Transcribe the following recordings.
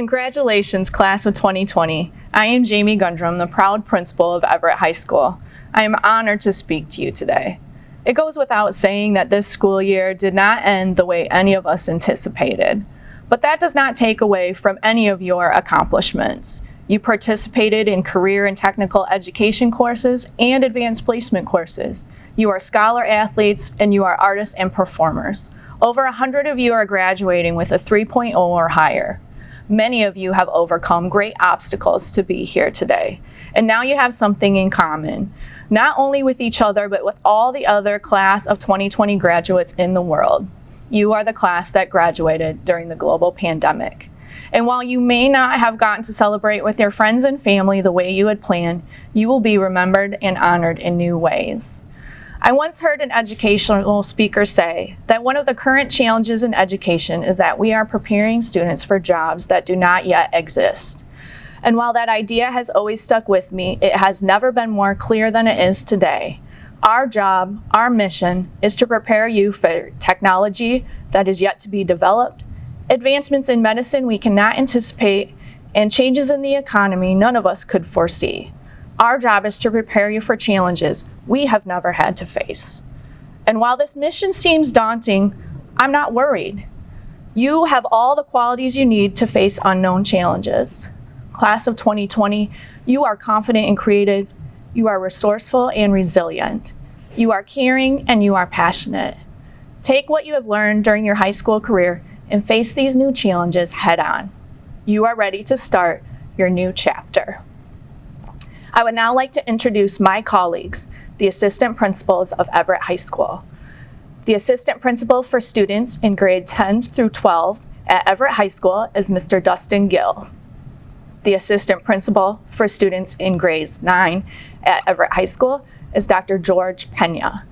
Congratulations, class of 2020. I am Jamie Gundrum, the proud principal of Everett High School. I am honored to speak to you today. It goes without saying that this school year did not end the way any of us anticipated. But that does not take away from any of your accomplishments. You participated in career and technical education courses and advanced placement courses. You are scholar athletes and you are artists and performers. Over 100 of you are graduating with a 3.0 or higher. Many of you have overcome great obstacles to be here today. And now you have something in common, not only with each other, but with all the other class of 2020 graduates in the world. You are the class that graduated during the global pandemic. And while you may not have gotten to celebrate with your friends and family the way you had planned, you will be remembered and honored in new ways. I once heard an educational speaker say that one of the current challenges in education is that we are preparing students for jobs that do not yet exist. And while that idea has always stuck with me, it has never been more clear than it is today. Our job, our mission, is to prepare you for technology that is yet to be developed, advancements in medicine we cannot anticipate, and changes in the economy none of us could foresee. Our job is to prepare you for challenges we have never had to face. And while this mission seems daunting, I'm not worried. You have all the qualities you need to face unknown challenges. Class of 2020, you are confident and creative, you are resourceful and resilient, you are caring and you are passionate. Take what you have learned during your high school career and face these new challenges head on. You are ready to start your new chapter. I would now like to introduce my colleagues, the assistant principals of Everett High School. The assistant principal for students in grade 10 through 12 at Everett High School is Mr. Dustin Gill. The assistant principal for students in grades 9 at Everett High School is Dr. George Pena.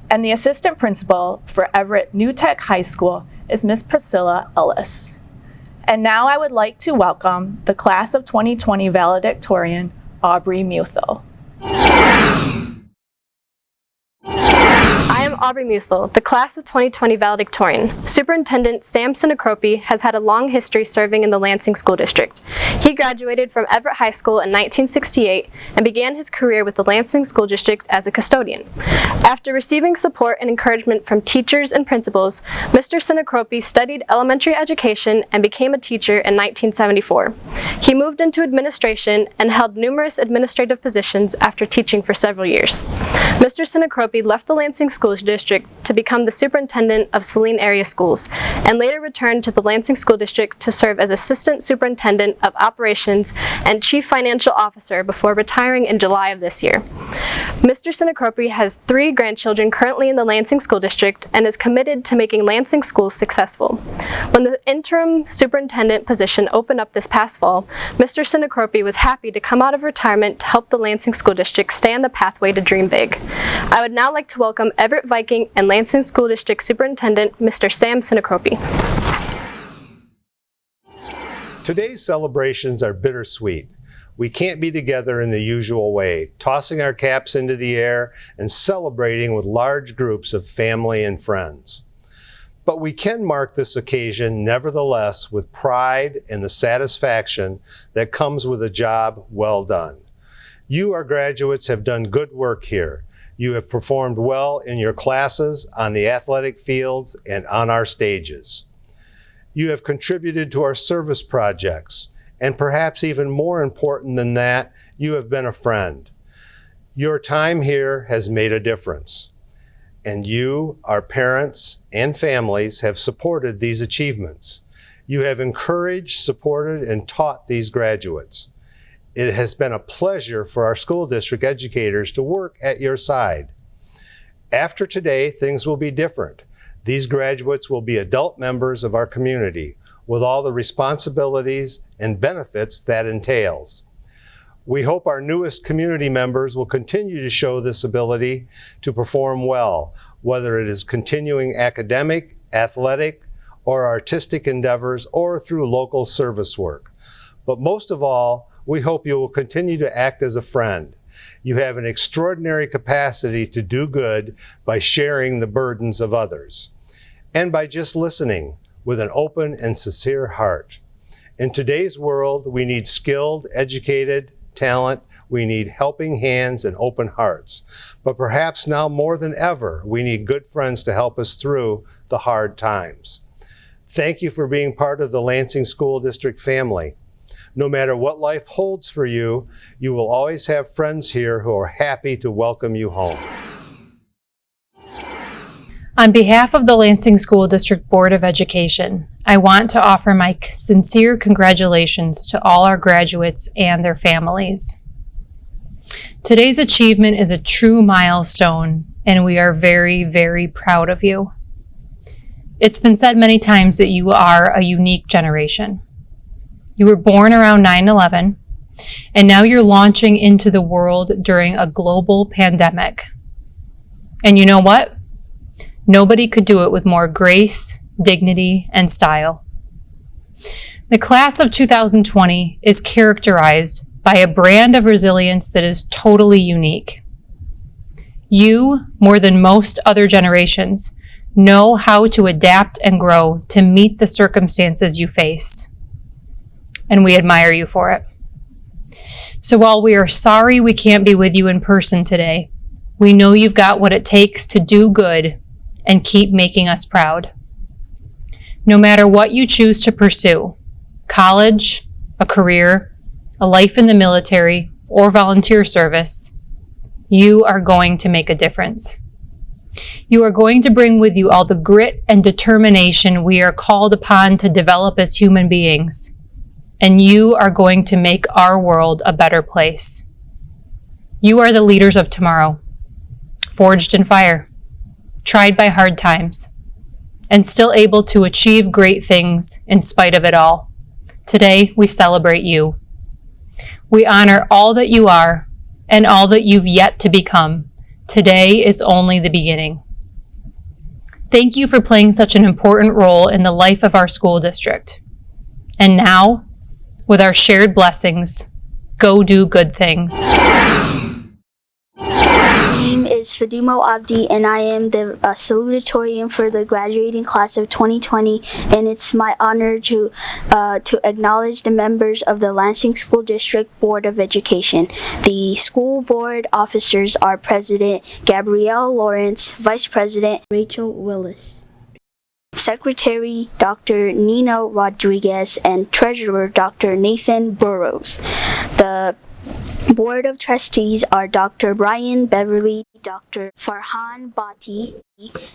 And the assistant principal for Everett New Tech High School is Ms. Priscilla Ellis. And now I would like to welcome the class of 2020 valedictorian, Aubrey Musil. I am Aubrey Musil, the class of 2020 valedictorian. Superintendent Sam Sinacropi has had a long history serving in the Lansing School District. He graduated from Everett High School in 1968 and began his career with the Lansing School District as a custodian. After receiving support and encouragement from teachers and principals, Mr. Sinacropi studied elementary education and became a teacher in 1974. He moved into administration and held numerous administrative positions after teaching for several years. Mr. Sinacropi left the Lansing School District to become the superintendent of Saline area schools, and later returned to the Lansing School District to serve as assistant superintendent of operations and chief financial officer before retiring in July of this year. Mr. Sinacropi has 3 grandchildren currently in the Lansing School District and is committed to making Lansing schools successful. When the interim superintendent position opened up this past fall, Mr. Sinacropi was happy to come out of retirement to help the Lansing School District stay on the pathway to dream big. I would now like to welcome Everett Viking and Lansing School District Superintendent, Mr. Sam Sinacropi. Today's celebrations are bittersweet. We can't be together in the usual way, tossing our caps into the air and celebrating with large groups of family and friends. But we can mark this occasion, nevertheless, with pride and the satisfaction that comes with a job well done. You, our graduates, have done good work here. You have performed well in your classes, on the athletic fields, and on our stages. You have contributed to our service projects, and perhaps even more important than that, you have been a friend. Your time here has made a difference, and you, our parents and families, have supported these achievements. You have encouraged, supported, and taught these graduates. It has been a pleasure for our school district educators to work at your side. After today, things will be different. These graduates will be adult members of our community with all the responsibilities and benefits that entails. We hope our newest community members will continue to show this ability to perform well, whether it is continuing academic, athletic, or artistic endeavors, or through local service work. But most of all, we hope you will continue to act as a friend. You have an extraordinary capacity to do good by sharing the burdens of others, and by just listening with an open and sincere heart. In today's world, we need skilled, educated talent. We need helping hands and open hearts. But perhaps now more than ever, we need good friends to help us through the hard times. Thank you for being part of the Lansing School District family. No matter what life holds for you, you will always have friends here who are happy to welcome you home. On behalf of the Lansing School District Board of Education, I want to offer my sincere congratulations to all our graduates and their families. Today's achievement is a true milestone, and we are very, very proud of you. It's been said many times that you are a unique generation. You were born around 9/11, and now you're launching into the world during a global pandemic. And you know what? Nobody could do it with more grace, dignity, and style. The class of 2020 is characterized by a brand of resilience that is totally unique. You, more than most other generations, know how to adapt and grow to meet the circumstances you face. And we admire you for it. So while we are sorry we can't be with you in person today, we know you've got what it takes to do good and keep making us proud. No matter what you choose to pursue, college, a career, a life in the military, or volunteer service, you are going to make a difference. You are going to bring with you all the grit and determination we are called upon to develop as human beings, and you are going to make our world a better place. You are the leaders of tomorrow, forged in fire, tried by hard times, and still able to achieve great things in spite of it all. Today, we celebrate you. We honor all that you are and all that you've yet to become. Today is only the beginning. Thank you for playing such an important role in the life of our school district. And now, with our shared blessings, go do good things. My name is Fatima Abdi, and I am the Salutatorian for the graduating class of 2020, and it's my honor to acknowledge the members of the Lansing School District Board of Education. The school board officers are President Gabrielle Lawrence, Vice President Rachel Willis, Secretary Dr. Nino Rodriguez, and Treasurer Dr. Nathan Burrows. The Board of Trustees are Dr. Brian Beverly, Dr. Farhan Bhatti,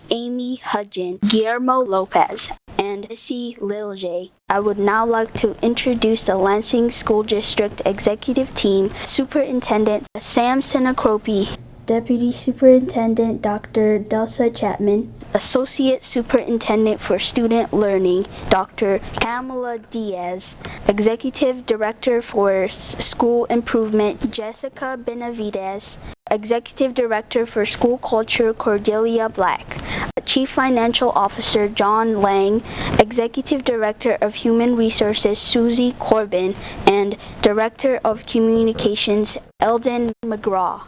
Amy Hudgen, Guillermo Lopez, and Missy Lilje. I would now like to introduce the Lansing School District Executive Team, Superintendent Sam Sinacropi, Deputy Superintendent Dr. Delsa Chapman, Associate Superintendent for Student Learning, Dr. Kamala Diaz, Executive Director for School Improvement, Jessica Benavides, Executive Director for School Culture, Cordelia Black, Chief Financial Officer, John Lang, Executive Director of Human Resources, Susie Corbin, and Director of Communications, Eldon McGraw.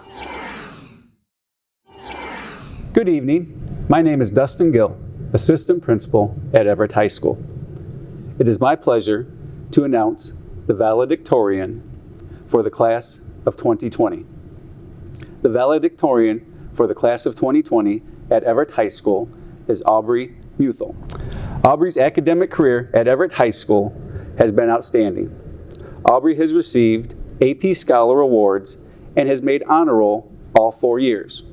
Good evening. My name is Dustin Gill, Assistant Principal at Everett High School. It is my pleasure to announce the Valedictorian for the class of 2020. The Valedictorian for the class of 2020 at Everett High School is Aubrey Musil. Aubrey's academic career at Everett High School has been outstanding. Aubrey has received AP Scholar Awards and has made honor roll all 4 years.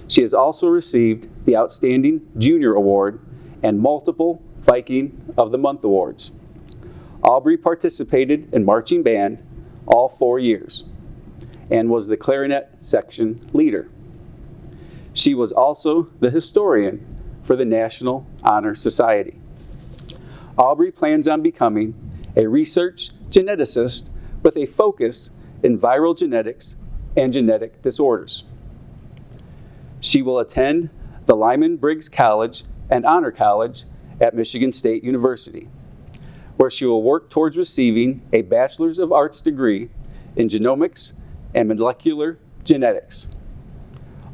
She has also received the Outstanding Junior Award and multiple Viking of the Month awards. Aubrey participated in marching band all 4 years and was the clarinet section leader. She was also the historian for the National Honor Society. Aubrey plans on becoming a research geneticist with a focus in viral genetics and genetic disorders. She will attend the Lyman Briggs College and Honor College at Michigan State University, where she will work towards receiving a Bachelor's of Arts degree in genomics and molecular genetics.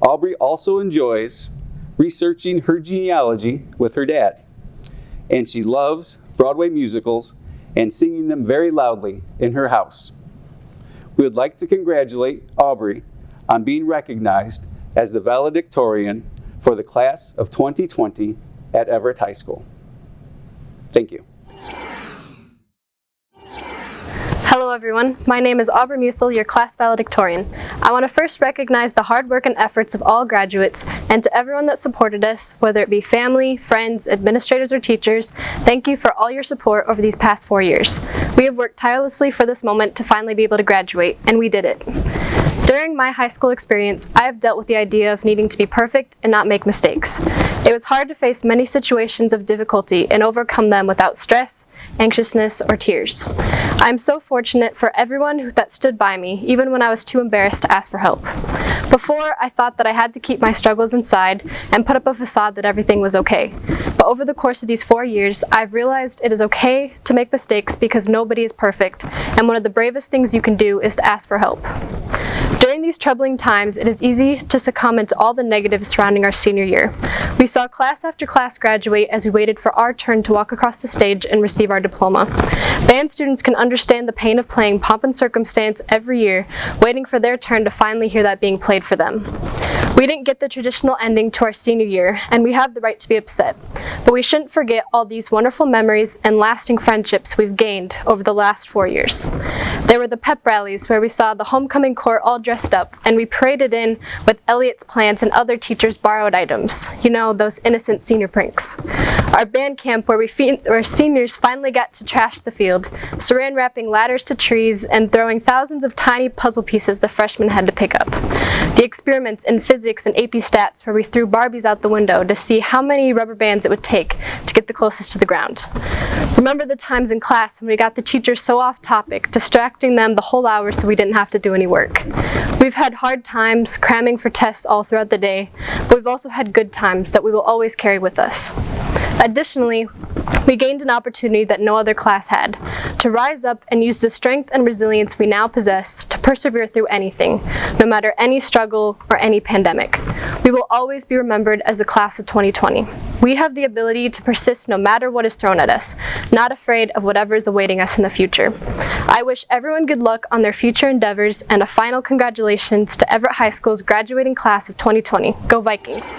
Aubrey also enjoys researching her genealogy with her dad, and she loves Broadway musicals and singing them very loudly in her house. We would like to congratulate Aubrey on being recognized as the valedictorian for the class of 2020 at Everett High School. Thank you. Hello everyone, my name is Aubrey Musil, your class valedictorian. I want to first recognize the hard work and efforts of all graduates, and to everyone that supported us, whether it be family, friends, administrators, or teachers, thank you for all your support over these past 4 years. We have worked tirelessly for this moment to finally be able to graduate, and we did it. During my high school experience, I have dealt with the idea of needing to be perfect and not make mistakes. It was hard to face many situations of difficulty and overcome them without stress, anxiousness, or tears. I am so fortunate for everyone that stood by me, even when I was too embarrassed to ask for help. Before, I thought that I had to keep my struggles inside and put up a facade that everything was okay. But over the course of these 4 years, I've realized it is okay to make mistakes because nobody is perfect, and one of the bravest things you can do is to ask for help. During these troubling times, it is easy to succumb into all the negatives surrounding our senior year. We saw class after class graduate as we waited for our turn to walk across the stage and receive our diploma. Band students can understand the pain of playing Pomp and Circumstance every year, waiting for their turn to finally hear that being played for them. We didn't get the traditional ending to our senior year, and we have the right to be upset. But we shouldn't forget all these wonderful memories and lasting friendships we've gained over the last 4 years. There were the pep rallies where we saw the homecoming court all dressed up, and we paraded in with Elliot's plants and other teachers' borrowed items. You know, those innocent senior pranks. Our band camp where seniors finally got to trash the field, saran wrapping ladders to trees and throwing thousands of tiny puzzle pieces the freshmen had to pick up. The experiments in physics and AP stats where we threw Barbies out the window to see how many rubber bands it would take to get the closest to the ground. Remember the times in class when we got the teachers so off topic, distracting them the whole hour so we didn't have to do any work. We've had hard times cramming for tests all throughout the day, but we've also had good times that we will always carry with us. Additionally, we gained an opportunity that no other class had, to rise up and use the strength and resilience we now possess to persevere through anything, no matter any struggle or any pandemic. We will always be remembered as the class of 2020. We have the ability to persist no matter what is thrown at us, not afraid of whatever is awaiting us in the future. I wish everyone good luck on their future endeavors, and a final congratulations to Everett High School's graduating class of 2020. Go Vikings!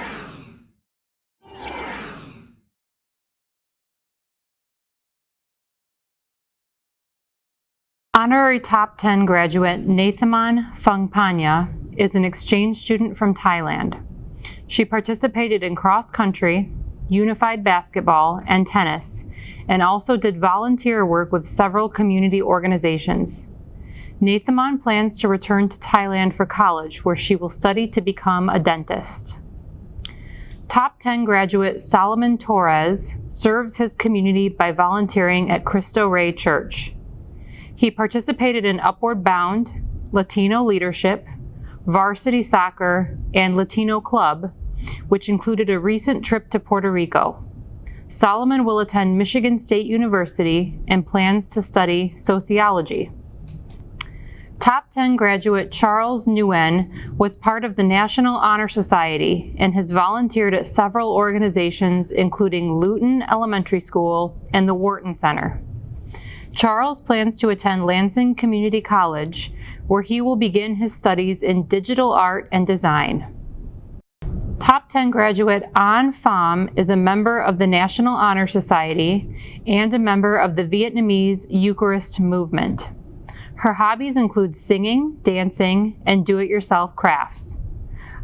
Honorary Top 10 graduate Nathaman Fung is an exchange student from Thailand. She participated in cross-country, unified basketball, and tennis, and also did volunteer work with several community organizations. Nathaman plans to return to Thailand for college, where she will study to become a dentist. Top 10 graduate Solomon Torres serves his community by volunteering at Cristo Rey Church. He participated in Upward Bound, Latino Leadership, Varsity Soccer, and Latino Club, which included a recent trip to Puerto Rico. Solomon will attend Michigan State University and plans to study sociology. Top 10 graduate Charles Nguyen was part of the National Honor Society and has volunteered at several organizations including Luton Elementary School and the Wharton Center. Charles plans to attend Lansing Community College, where he will begin his studies in digital art and design. Top 10 graduate An Pham is a member of the National Honor Society and a member of the Vietnamese Eucharist movement. Her hobbies include singing, dancing, and do-it-yourself crafts.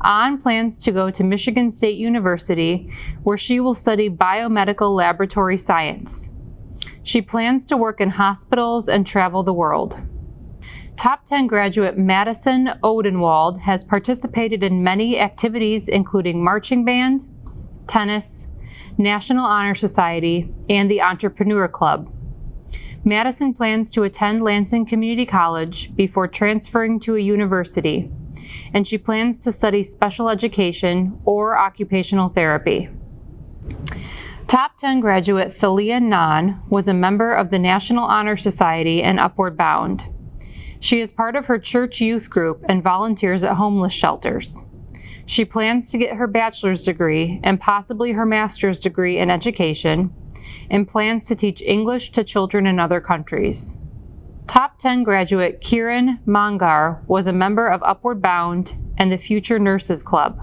An plans to go to Michigan State University, where she will study biomedical laboratory science. She plans to work in hospitals and travel the world. Top 10 graduate Madison Odenwald has participated in many activities including marching band, tennis, National Honor Society, and the Entrepreneur Club. Madison plans to attend Lansing Community College before transferring to a university, and she plans to study special education or occupational therapy. Top 10 graduate Thalia Nan was a member of the National Honor Society and Upward Bound. She is part of her church youth group and volunteers at homeless shelters. She plans to get her bachelor's degree and possibly her master's degree in education, and plans to teach English to children in other countries. Top 10 graduate Kiran Mangar was a member of Upward Bound and the Future Nurses Club.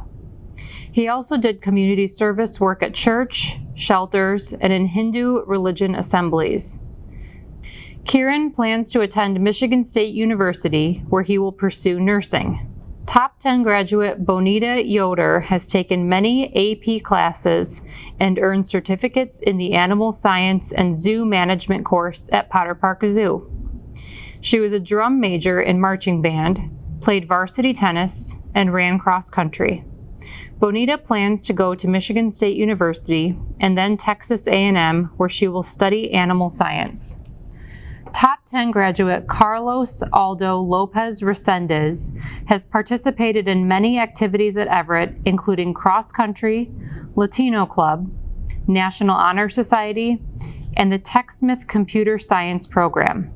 He also did community service work at church, shelters, and in Hindu religion assemblies. Kiran plans to attend Michigan State University, where he will pursue nursing. Top 10 graduate Bonita Yoder has taken many AP classes and earned certificates in the Animal Science and Zoo Management course at Potter Park Zoo. She was a drum major in marching band, played varsity tennis, and ran cross country. Bonita plans to go to Michigan State University and then Texas A&M, where she will study animal science. Top 10 graduate Carlos Aldo Lopez Resendez has participated in many activities at Everett, including cross country, Latino Club, National Honor Society, and the TechSmith Computer Science program.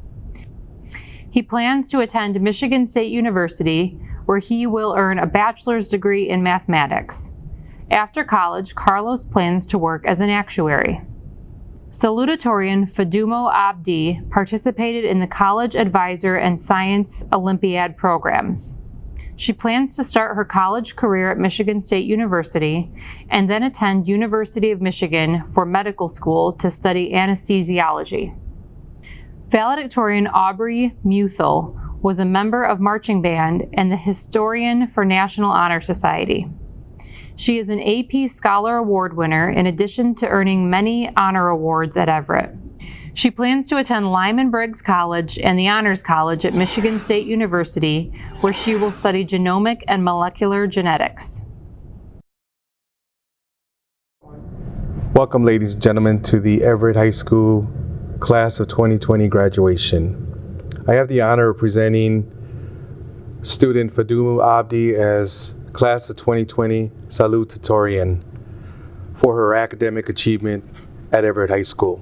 He plans to attend Michigan State University, where he will earn a bachelor's degree in mathematics. After college, Carlos plans to work as an actuary. Salutatorian Fatima Abdi participated in the College Advisor and Science Olympiad programs. She plans to start her college career at Michigan State University and then attend University of Michigan for medical school to study anesthesiology. Valedictorian Aubrey Musil was a member of marching band and the historian for National Honor Society. She is an AP Scholar Award winner in addition to earning many honor awards at Everett. She plans to attend Lyman Briggs College and the Honors College at Michigan State University, where she will study genomic and molecular genetics. Welcome, ladies and gentlemen, to the Everett High School Class of 2020 graduation. I have the honor of presenting student Fatima Abdi as Class of 2020 Salutatorian for her academic achievement at Everett High School.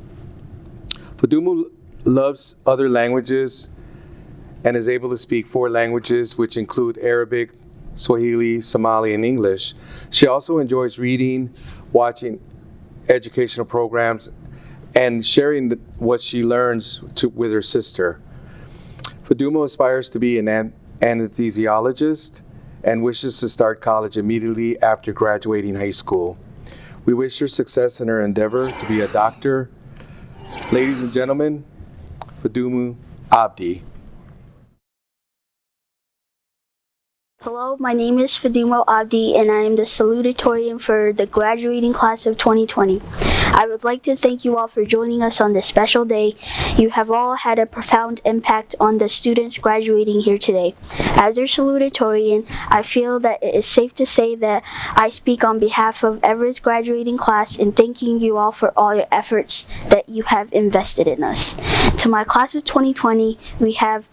Fatima loves other languages and is able to speak 4 languages, which include Arabic, Swahili, Somali, and English. She also enjoys reading, watching educational programs, and sharing what she learns with her sister. Fatima aspires to be an anesthesiologist and wishes to start college immediately after graduating high school. We wish her success in her endeavor to be a doctor. Ladies and gentlemen, Fatima Abdi. Hello, my name is Fatima Abdi, and I am the salutatorian for the graduating class of 2020. I would like to thank you all for joining us on this special day. You have all had a profound impact on the students graduating here today. As their salutatorian, I feel that it is safe to say that I speak on behalf of Everett's graduating class in thanking you all for all your efforts that you have invested in us. To my class of 2020, we have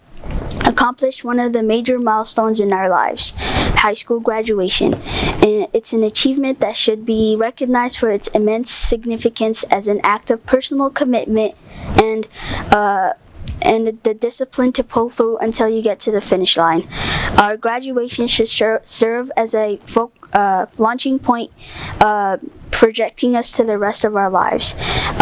accomplished one of the major milestones in our lives, high school graduation. And it's an achievement that should be recognized for its immense significance as an act of personal commitment and the discipline to pull through until you get to the finish line. Our graduation should serve as a launching point, projecting us to the rest of our lives.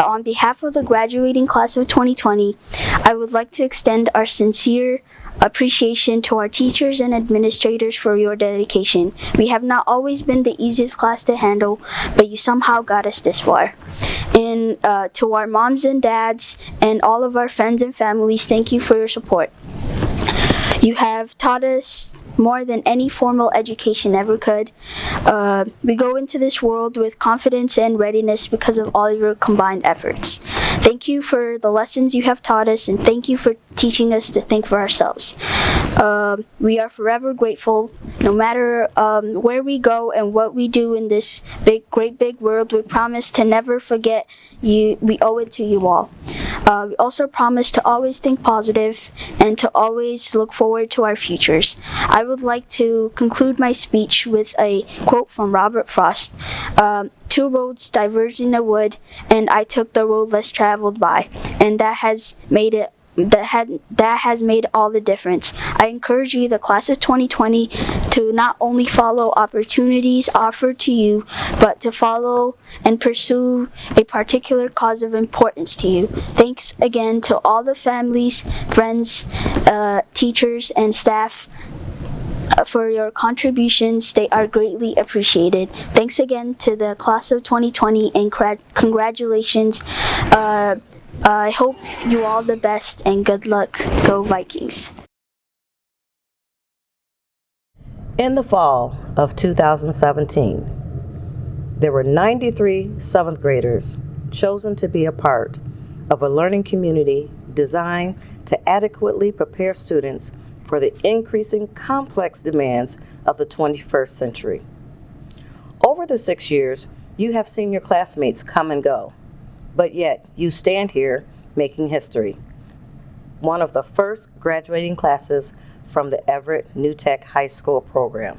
On behalf of the graduating class of 2020, I would like to extend our sincere appreciation to our teachers and administrators for your dedication. We have not always been the easiest class to handle, but you somehow got us this far. And to our moms and dads and all of our friends and families, thank you for your support. You have taught us more than any formal education ever could. We go into this world with confidence and readiness because of all your combined efforts. Thank you for the lessons you have taught us, and thank you for teaching us to think for ourselves. We are forever grateful. No matter where we go and what we do in this great big world, we promise to never forget you. We owe it to you all. We also promise to always think positive and to always look forward to our futures. I would like to conclude my speech with a quote from Robert Frost. 2 roads diverged in a wood, and I took the road less traveled by, and that has made it that has made all the difference. I encourage you, the class of 2020, to not only follow opportunities offered to you, but to follow and pursue a particular cause of importance to you. Thanks again to all the families, friends, teachers, and staff for your contributions. They are greatly appreciated. Thanks again to the class of 2020 and congratulations. I hope you all the best and good luck. Go Vikings. In the fall of 2017, there were 93 seventh graders chosen to be a part of a learning community designed to adequately prepare students for the increasing complex demands of the 21st century. Over the 6 years, you have seen your classmates come and go, but yet you stand here making history. One of the first graduating classes from the Everett New Tech High School program.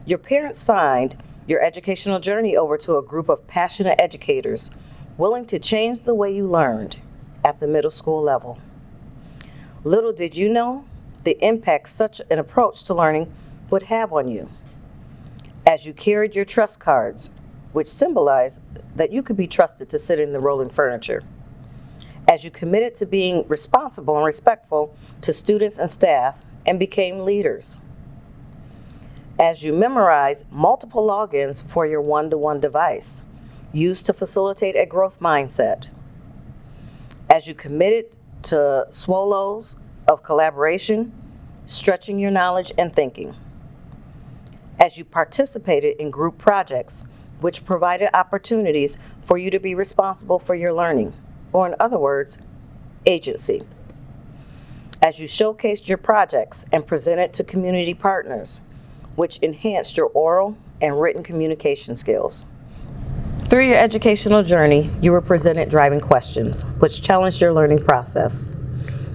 Your parents signed your educational journey over to a group of passionate educators willing to change the way you learned at the middle school level. Little did you know the impact such an approach to learning would have on you. As you carried your trust cards, which symbolized that you could be trusted to sit in the rolling furniture. As you committed to being responsible and respectful to students and staff and became leaders. As you memorized multiple logins for your one-to-one device, used to facilitate a growth mindset. As you committed to SWOLOs of collaboration, stretching your knowledge and thinking. As you participated in group projects, which provided opportunities for you to be responsible for your learning, or in other words, agency. As you showcased your projects and presented to community partners, which enhanced your oral and written communication skills. Through your educational journey, you were presented driving questions, which challenged your learning process.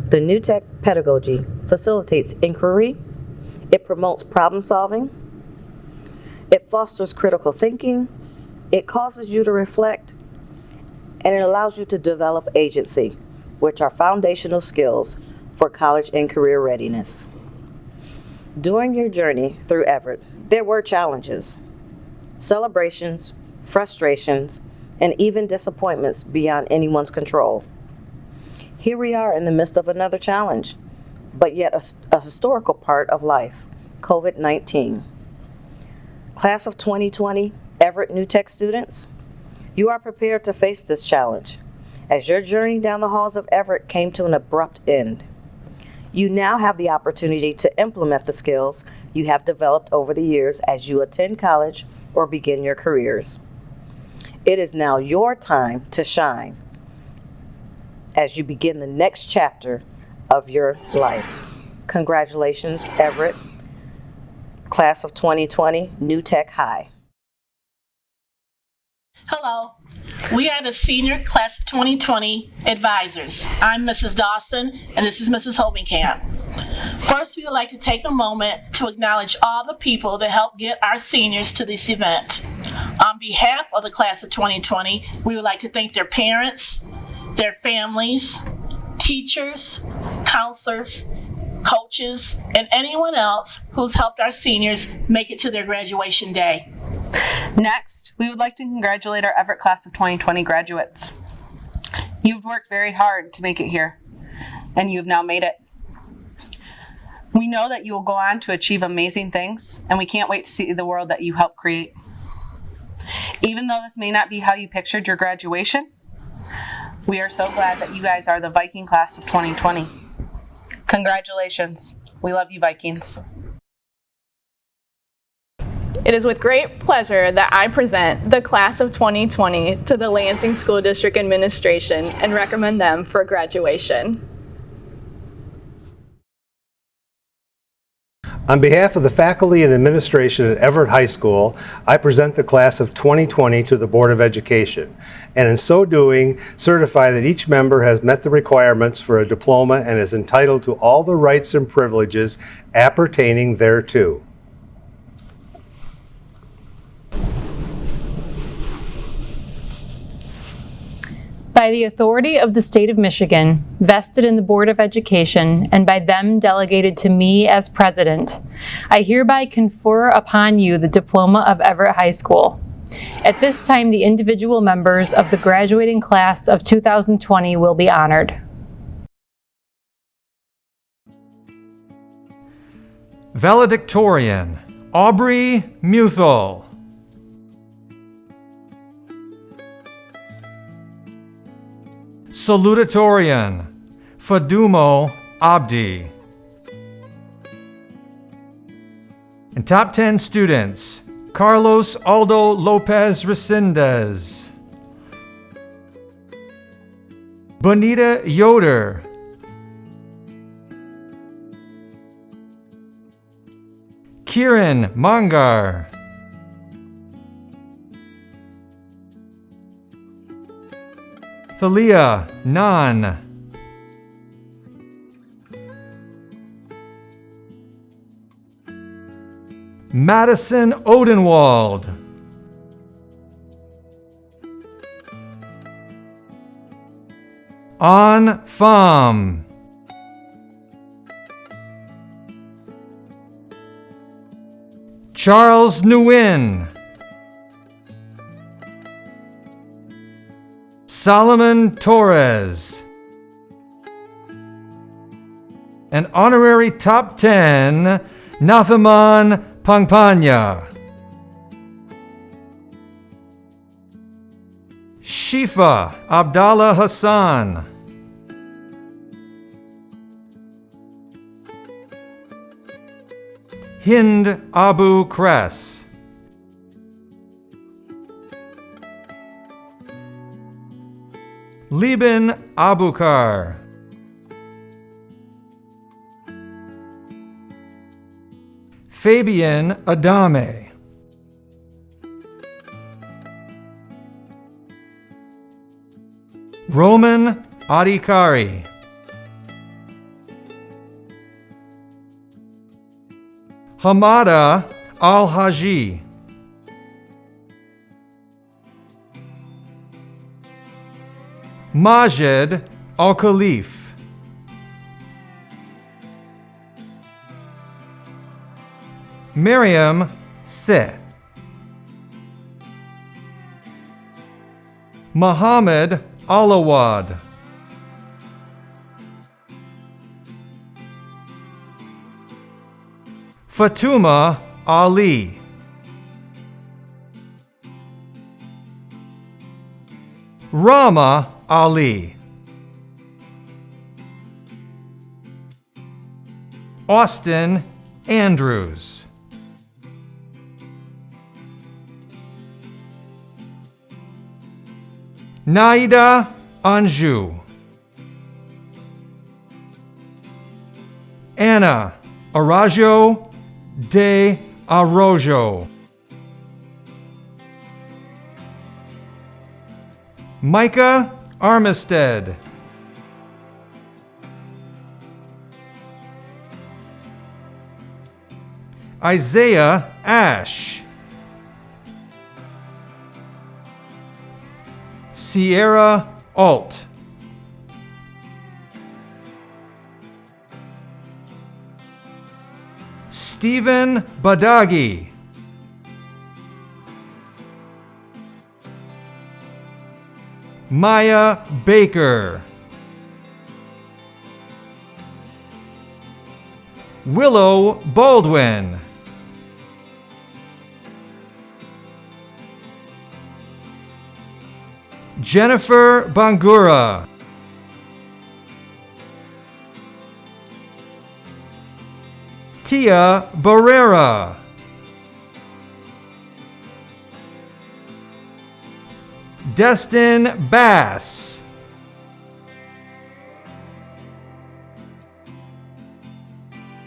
The New Tech pedagogy facilitates inquiry, it promotes problem solving, it fosters critical thinking, it causes you to reflect, and it allows you to develop agency, which are foundational skills for college and career readiness. During your journey through Everett, there were challenges, celebrations, frustrations, and even disappointments beyond anyone's control. Here we are in the midst of another challenge, but yet a historical part of life, COVID-19. Class of 2020, Everett New Tech students, you are prepared to face this challenge as your journey down the halls of Everett came to an abrupt end. You now have the opportunity to implement the skills you have developed over the years as you attend college or begin your careers. It is now your time to shine as you begin the next chapter of your life. Congratulations, Everett, Class of 2020, New Tech High. Hello, we are the Senior Class of 2020 Advisors. I'm Mrs. Dawson, and this is Mrs. Hobenkamp. First, we would like to take a moment to acknowledge all the people that helped get our seniors to this event. On behalf of the Class of 2020, we would like to thank their parents, their families, teachers, counselors, coaches, and anyone else who's helped our seniors make it to their graduation day. Next, we would like to congratulate our Everett Class of 2020 graduates. You've worked very hard to make it here, and you have now made it. We know that you will go on to achieve amazing things, and we can't wait to see the world that you helped create. Even though this may not be how you pictured your graduation, we are so glad that you guys are the Viking Class of 2020. Congratulations. We love you, Vikings. It is with great pleasure that I present the Class of 2020 to the Lansing School District Administration and recommend them for graduation. On behalf of the faculty and administration at Everett High School, I present the Class of 2020 to the Board of Education, and in so doing, certify that each member has met the requirements for a diploma and is entitled to all the rights and privileges appertaining thereto. By the authority of the state of Michigan, vested in the Board of Education, and by them delegated to me as president, I hereby confer upon you the diploma of Everett High School. At this time, the individual members of the graduating class of 2020 will be honored. Valedictorian, Aubrey Musil. Salutatorian, Fatima Abdi. And top 10 students, Carlos Aldo Lopez Resendez, Bonita Yoder, Kieran Mangar, Thalia Nan, Madison Odenwald, Fung, Charles Nguyen, Solomon Torres, and honorary top 10, Nathaman Pangpanya, Shifa Abdallah Hassan, Hind Abu Kress, Liban Abukar, Fabian Adame, Roman Adikari, Hamada Al-Haji, Majid Al-Khalif, Miriam Se, Muhammad Alawad, Fatuma Ali, Rama Ali, Austin Andrews, Naida Anjou, Anna Arajo de Arrojo, Micah Armistead, Isaiah Ash, Sierra Alt, Stephen Badagi, Maya Baker, Willow Baldwin, Jennifer Bangura, Tia Barrera, Destin Bass,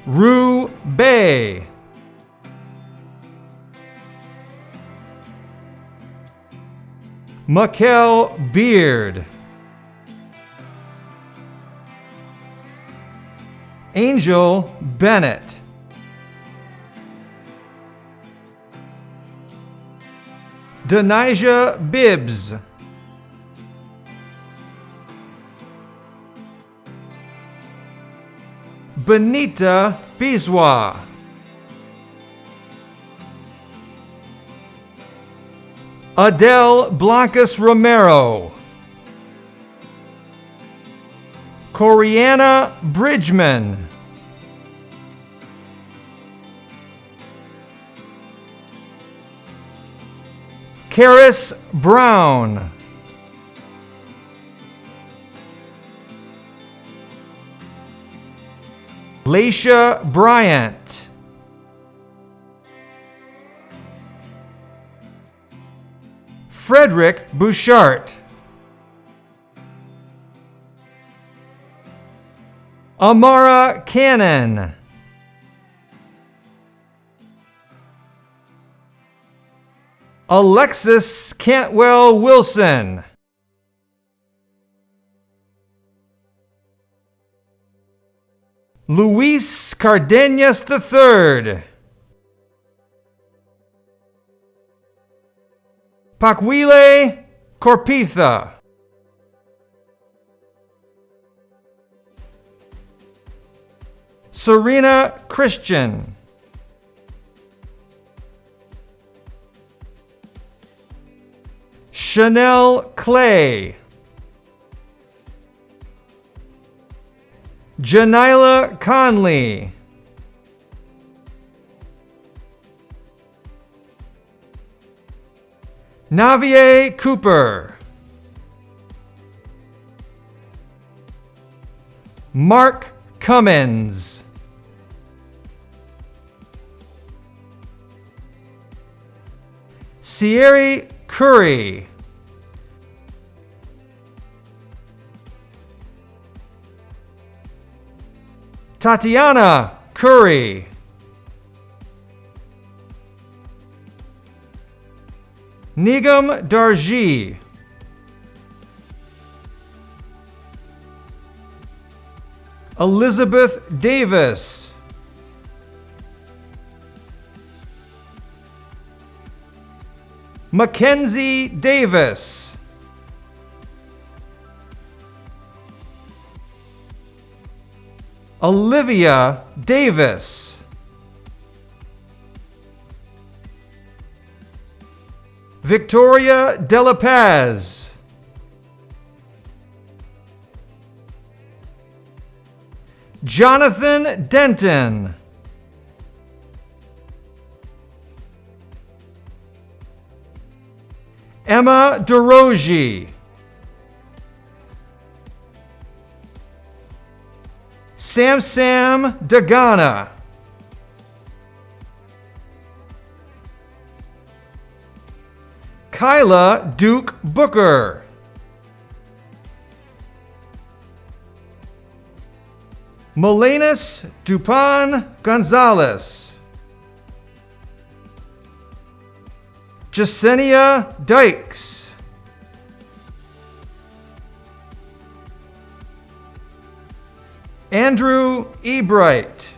Rue Bay, Mikel Beard, Angel Bennett, Denijah Bibbs, Benita Biswa. Adele Blancas Romero. Coriana Bridgman. Karis Brown. Laisha Bryant. Frederick Bouchard. Amara Cannon. Alexis Cantwell Wilson. Luis Cardenas III. Paquile Corpitha. Serena Christian. Chanel Clay. Janila Conley. Navier Cooper. Mark Cummins. Sierra Curry. Tatiana Curry. Nigam Darji. Elizabeth Davis. Mackenzie Davis. Olivia Davis. Victoria De La Paz. Jonathan Denton. Emma DeRogie. Sam Dagana. Kyla Duke Booker. Melenas Dupan Gonzalez. Jasenia Dykes. Andrew Ebright.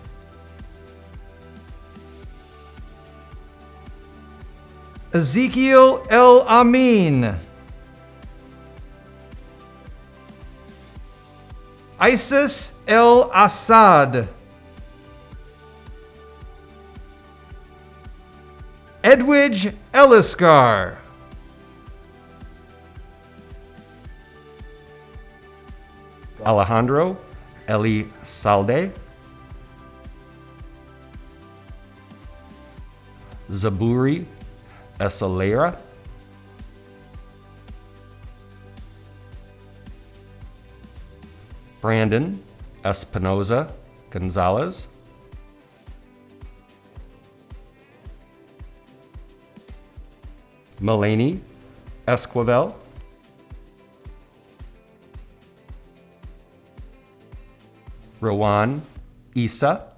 Ezekiel El Amin. Isis El Assad. Edwidge Elliscar. Alejandro Eli Salde. Zaburi Esalera. Brandon Espinoza Gonzalez. Melanie Esquivel. Rowan Isa.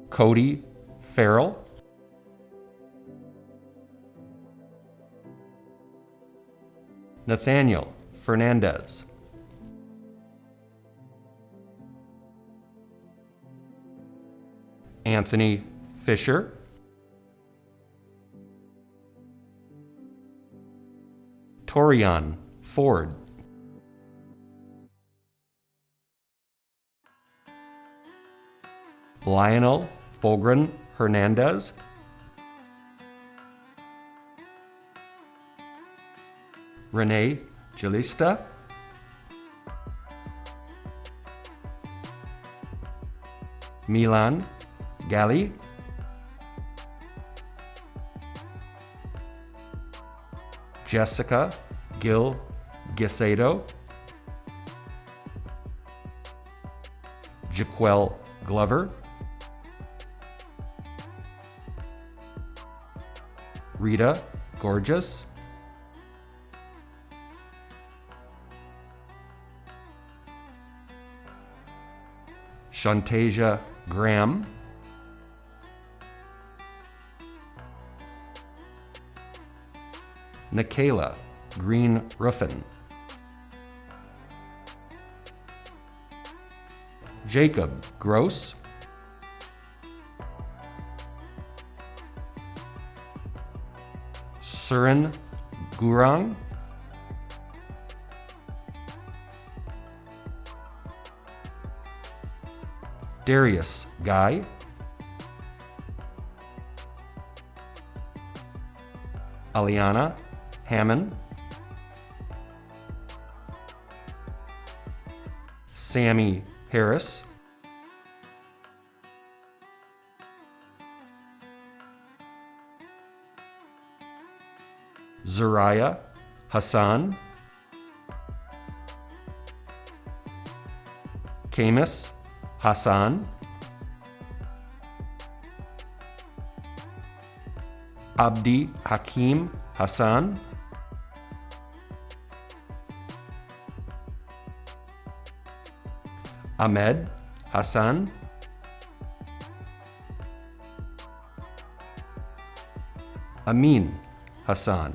Cody Farrell. Nathaniel Fernandez. Anthony Fisher. Torian Ford. Lionel Fogren Hernandez, Renee Jalista, Milan Gali, Jessica Gil Gisedo, Jaquel Glover, Rita Gorgeous, Shantasia Graham, Nikayla Green Ruffin, Jacob Gross, Surin Gurang, Darius Guy, Aliana Hammond, Sammy Harris, Zuriah Hassan, Kamis Hassan, Abdi Hakim Hassan, Ahmed Hassan, Amin Hassan,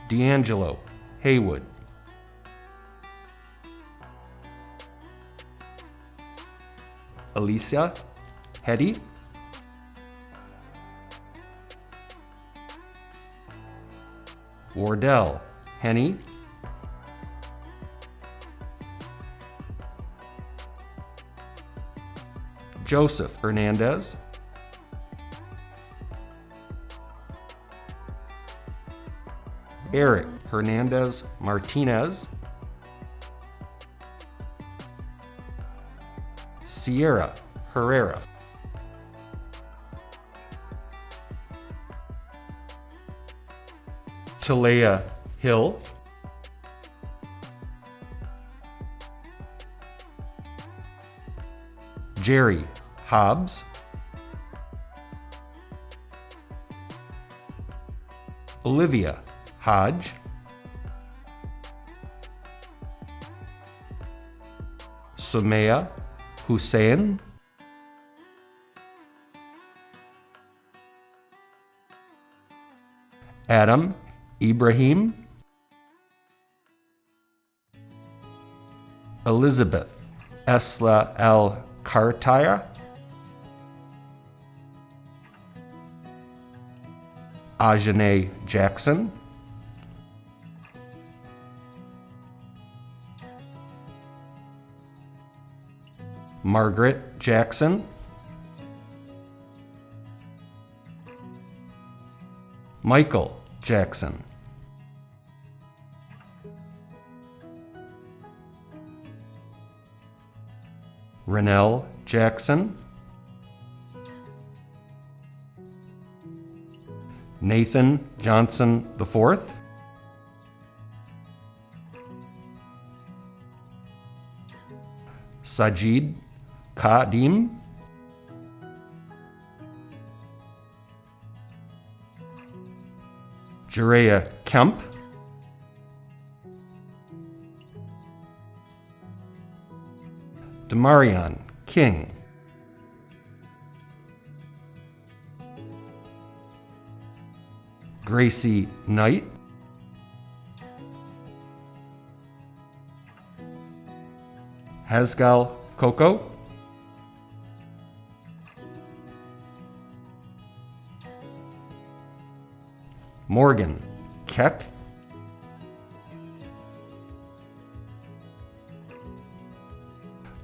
D'Angelo Haywood, Alicia Hetty, Wardell Henny, Joseph Hernandez, Eric Hernandez Martinez, Sierra Herrera, Talea Hill, Jerry Hobbs, Olivia Hodge, Sumaya Hussein, Adam Ibrahim, Elizabeth Esla L. Kartaya, Ajane Jackson, Margaret Jackson, Michael Jackson, Renelle Jackson, Nathan Johnson IV, Sajid Kadim, Jerea Kemp, Demarion King, Gracie Knight, Hasgal Coco, Morgan Keck,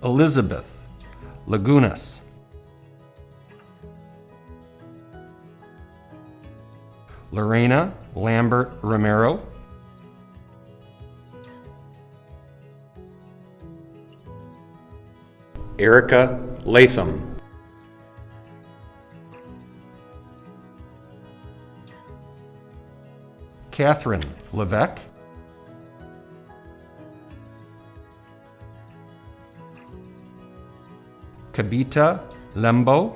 Elizabeth Lagunas, Lorena Lambert Romero, Erica Latham, Catherine Levesque, Kabita Lembo,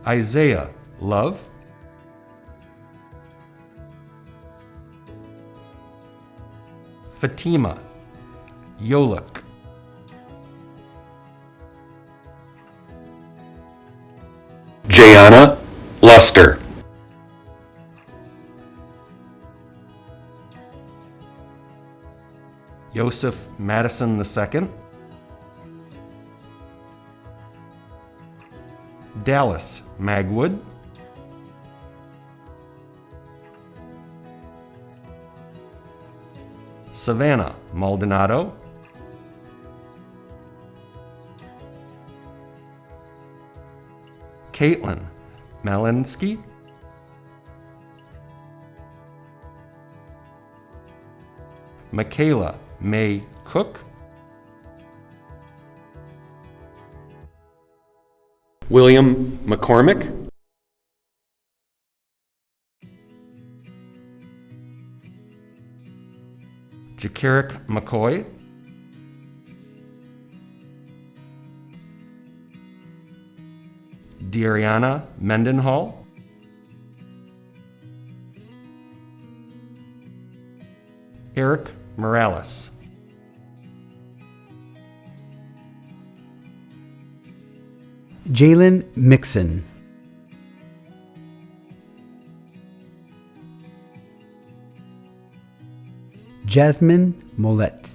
Isaiah Love, Fatima Yolik, Jayana Luster, Joseph Madison II, Dallas Magwood, Savannah Maldonado, Caitlin Malinsky, Michaela May Cook, William McCormick, Jakarick McCoy, Deariana Mendenhall, Eric Morales, Jalen Mixon, Jasmine Mollett,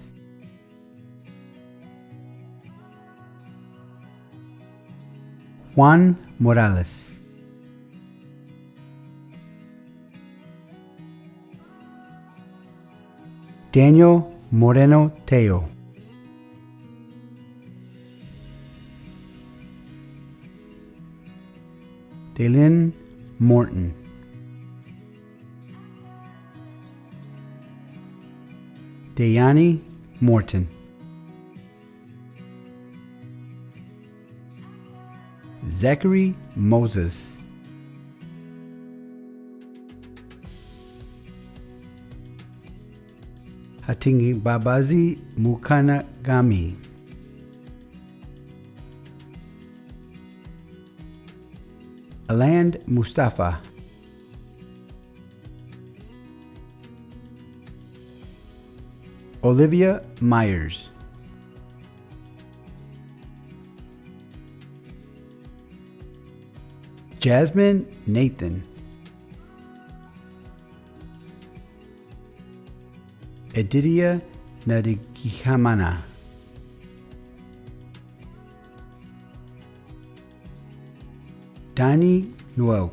Juan Morales, Daniel Moreno Teo, Daylin Morton, Dayani Morton, Zachary Moses, Hatingi Babazi Mukanagami, Aland Mustafa, Olivia Myers, Jasmine Nathan, Edidia Nadigihamana, Dani Noel,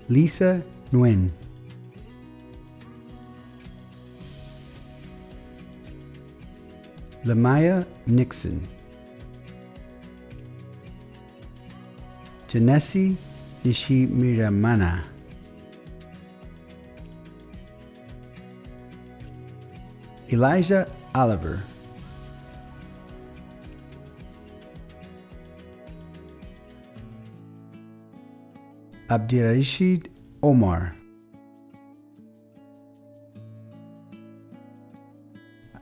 Lisa Nguyen, Lamaya Nixon, Janesi Nishimiramana, Elijah Oliver, Abdirashid Omar,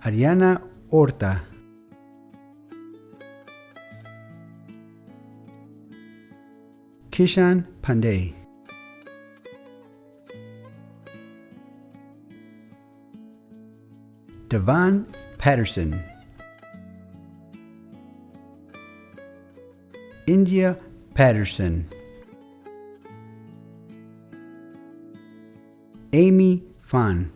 Ariana Horta, Kishan Pandey, Devon Patterson, India Patterson, Amy Fan,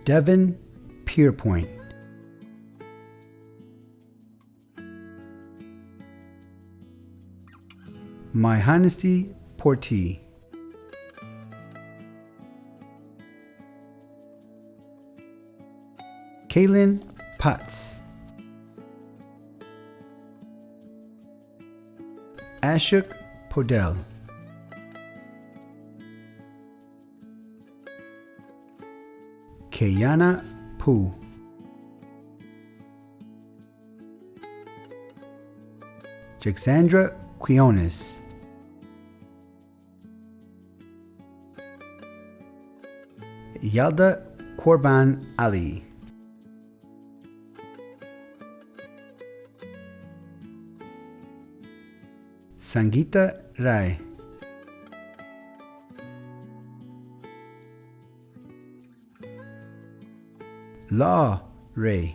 Devin Pierpoint. My Honesty Portee. Kaylin Potts. Ashok Podell. Kayana Poo. Jaxandra Quiones. Yalda Korban Ali. Sangeeta Rai. Law Ray.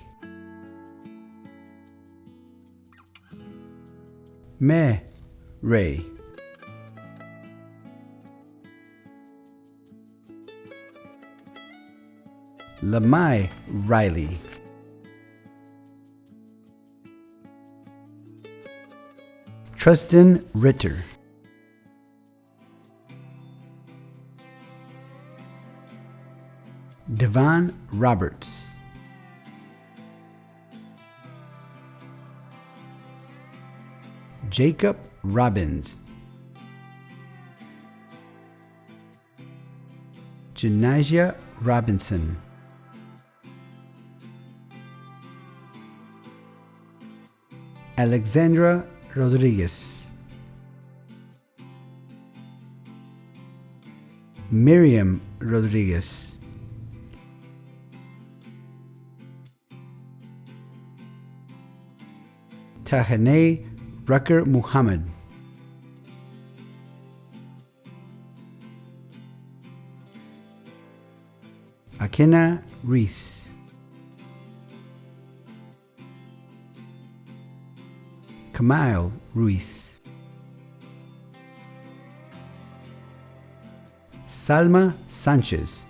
Me Ray. Lamai Riley. Tristan Ritter. Devon Roberts. Jacob Robbins. Janasia Robinson. Alexandra Rodriguez. Miriam Rodriguez. Tahane Rucker Muhammad. Akena Reese. Kamile Ruiz. Salma Sanchez.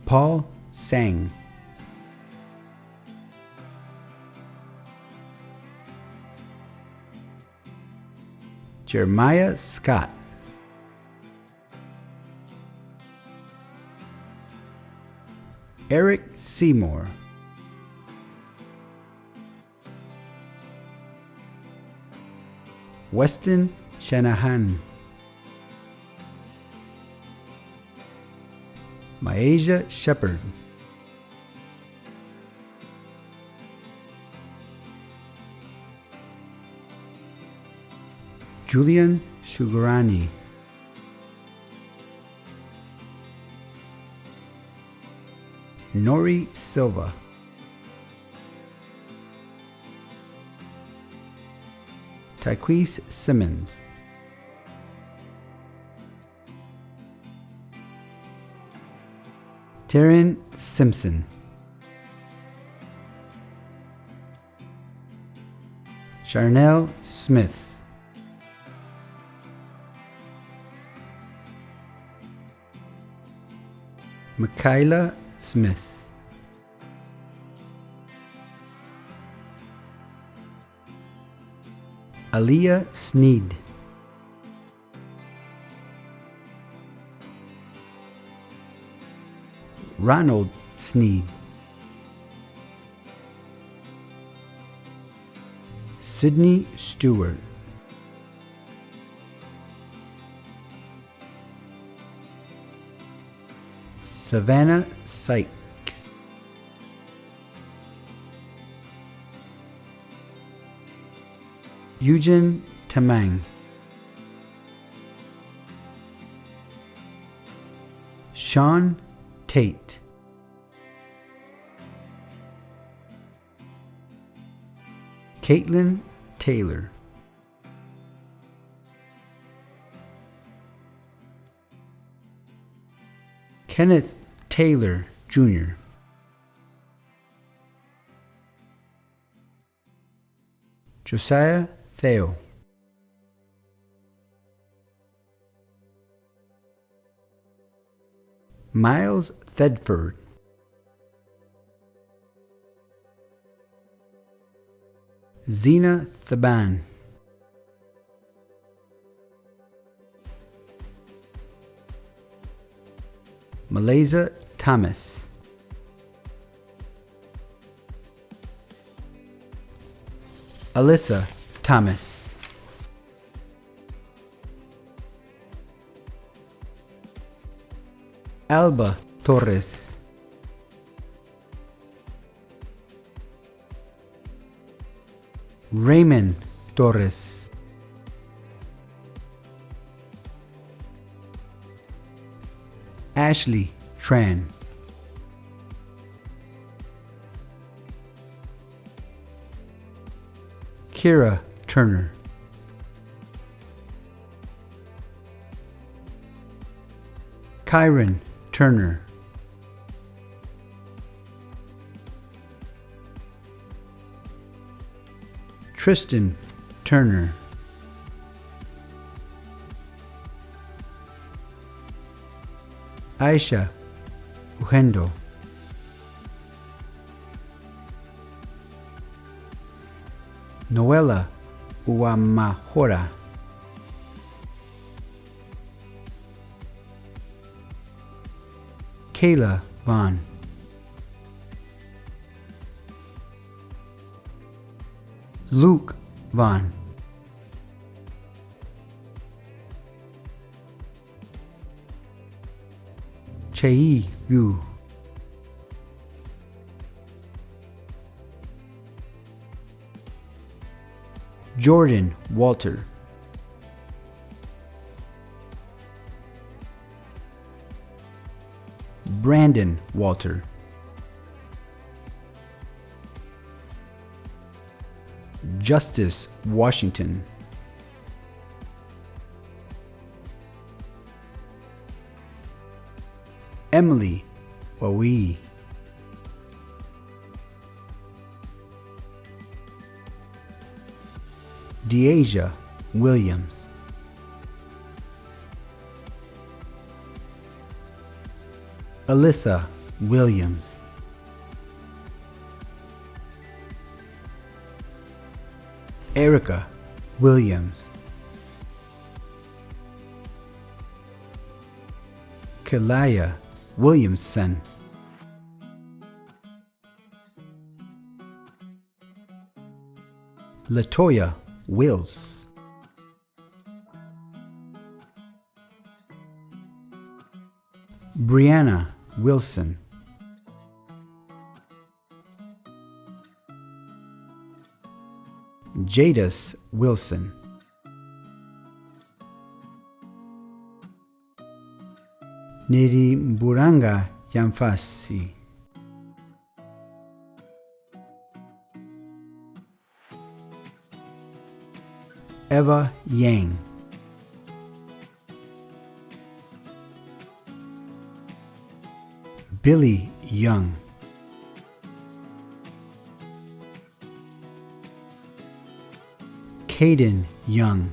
Paul Sang. Jeremiah Scott. Eric Seymour. Weston Shanahan. Myasia Shepherd. Julian Sugarani. Nori Silva. Tyquise Simmons. Taryn Simpson. Charnel Smith. Michaela Smith. Aaliyah Sneed. Ronald Sneed. Sydney Stewart. Savannah Sykes. Eugen Tamang. Sean Tate. Caitlin Taylor. Kenneth Taylor, Jr. Josiah Theo. Miles Thedford, Zena Thaban, Malaysia Thomas, Alyssa Thomas, Alba Torres, Raymond Torres, Ashley Tran, Kira Turner, Kyron Turner, Tristan Turner, Aisha Ugendo, Noela Uamahora, Kayla Vaughn, Luke Vaughn, Chei Yu, Jordan Walter, Brandon Walter, Justice Washington, Emily Wawi, Deasia Williams, Alyssa Williams, Erica Williams, Kalaya Williamson, Latoya Wills, Brianna Wilson, Jadis Wilson, Neri Buranga Yamfasi, Eva Yang, Billy Young, Caden Young,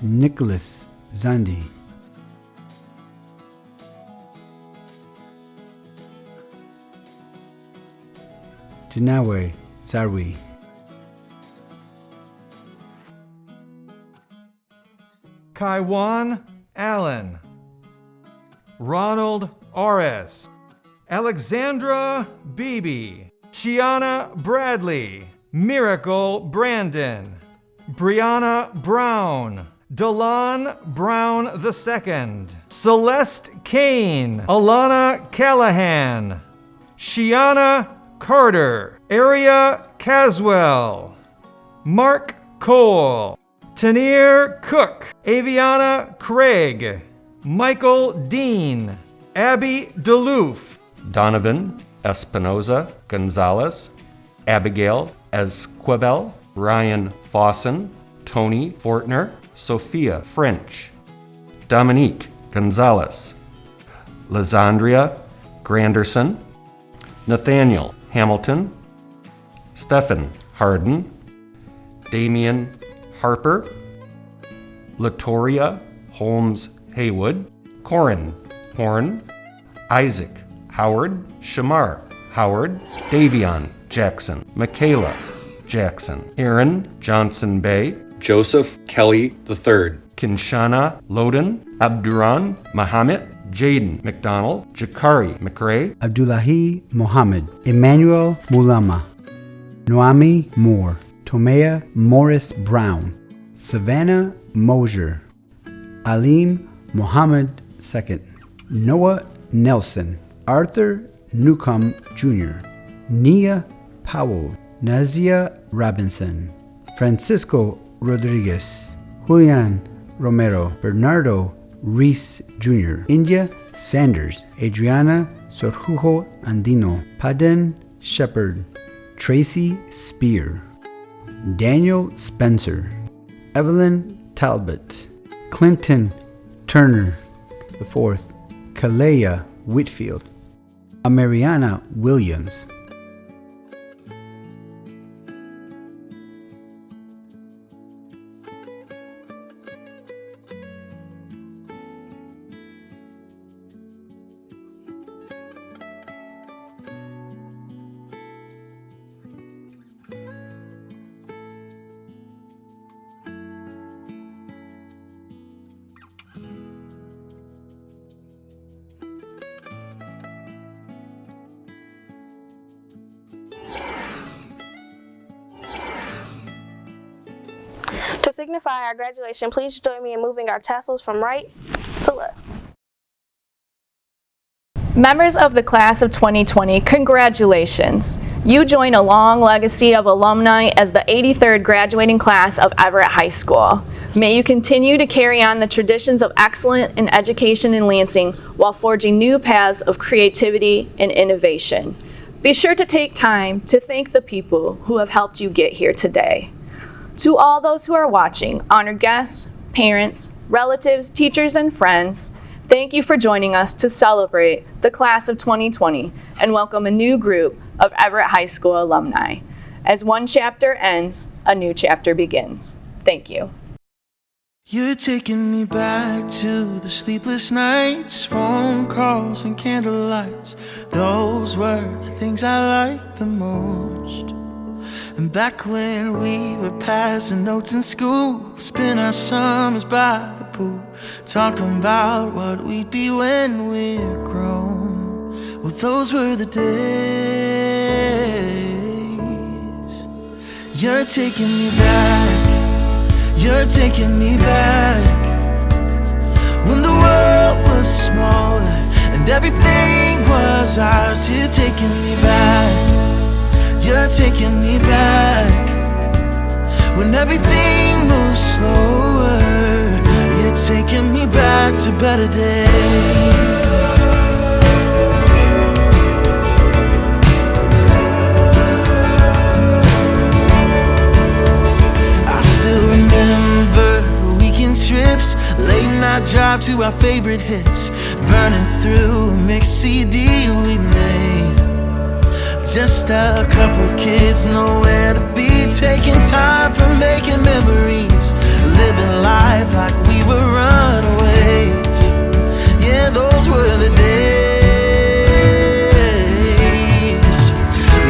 Nicholas Zandi, Janawe Zarwi, Kaiwan Allen, Ronald Ores, Alexandra Beebe, Shiana Bradley, Miracle Brandon, Brianna Brown, Delon Brown II, Celeste Kane, Alana Callahan, Shiana Carter, Aria Caswell, Mark Cole, Tanir Cook, Aviana Craig, Michael Dean, Abby Duluth, Donovan Espinoza Gonzalez, Abigail Esquivel, Ryan Fawson, Tony Fortner, Sophia French, Dominique Gonzalez, Lizandria Granderson, Nathaniel Hamilton, Stephen Harden, Damian Harper, Latoria Holmes Haywood, Corin Horn, Isaac Howard, Shamar Howard, Davion Jackson, Michaela Jackson, Aaron Johnson Bay, Joseph Kelly III, Kinshana Loden, Abduran Muhammad, Jaden McDonald, Jakari McRae, Abdullahi Mohammed, Emmanuel Mulama, Noami Moore, Tomea Morris Brown, Savannah Mosier, Alim Mohammed II, Noah Nelson, Arthur Newcomb Jr., Nia Powell, Nazia Robinson, Francisco Rodriguez, Julian Romero, Bernardo Reese Jr., India Sanders, Adriana Sorjujo Andino, Paden Shepard, Tracy Spear, Daniel Spencer, Evelyn Talbot, Clinton Turner IV, Kalea Whitfield, Amariana Williams. To signify our graduation, please join me in moving our tassels from right to left. Members of the class of 2020, congratulations. You join a long legacy of alumni as the 83rd graduating class of Everett High School. May you continue to carry on the traditions of excellence in education in Lansing while forging new paths of creativity and innovation. Be sure to take time to thank the people who have helped you get here today. To all those who are watching, honored guests, parents, relatives, teachers, and friends, thank you for joining us to celebrate the class of 2020 and welcome a new group of Everett High School alumni. As one chapter ends, a new chapter begins. Thank you. You're taking me back to the sleepless nights, phone calls and candlelights. Those were the things I liked the most. And back when we were passing notes in school, spend our summers by the pool, talking about what we'd be when we're grown. Well, those were the days. You're taking me back, you're taking me back, when the world was smaller and everything was ours. You're taking me back, you're taking me back, when everything moves slower. You're taking me back to better days. I still remember weekend trips, late night drive to our favorite hits, burning through a mixed CD we made. Just a couple kids, nowhere to be, taking time for making memories, living life like we were runaways. Yeah, those were the days.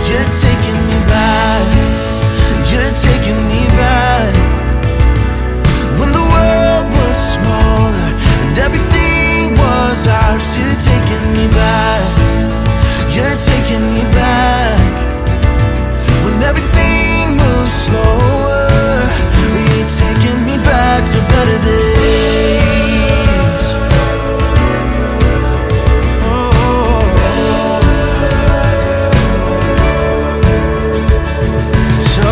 You're taking me back, you're taking me back, when the world was smaller and everything was ours. You're taking me back, you're taking me back, when everything moves slower. You're taking me back to better days. Oh. So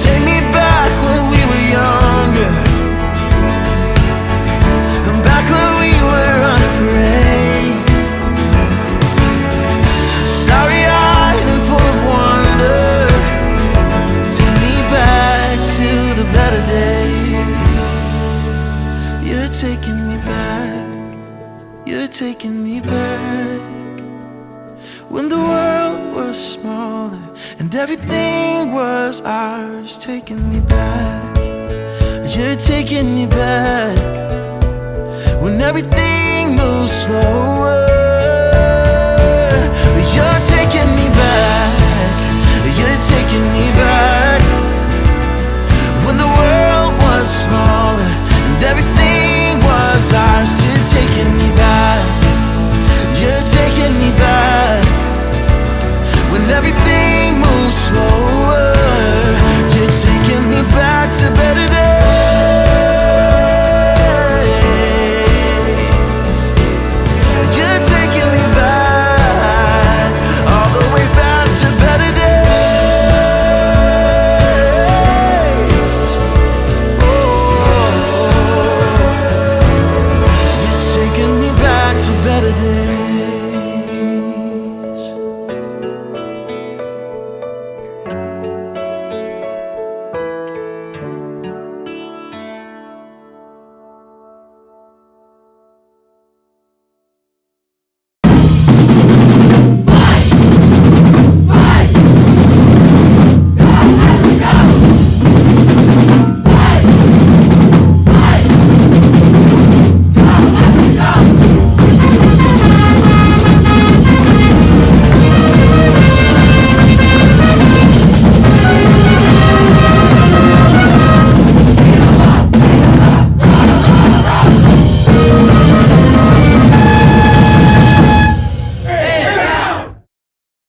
take me back when we were younger, and back when we were unafraid, starry-eyed and full of wonder. Take me back to the better days. You're taking me back, you're taking me back, when the world was smaller and everything was ours. Taking me back, you're taking me back, when everything moves slower. You're taking me back, you're taking me back.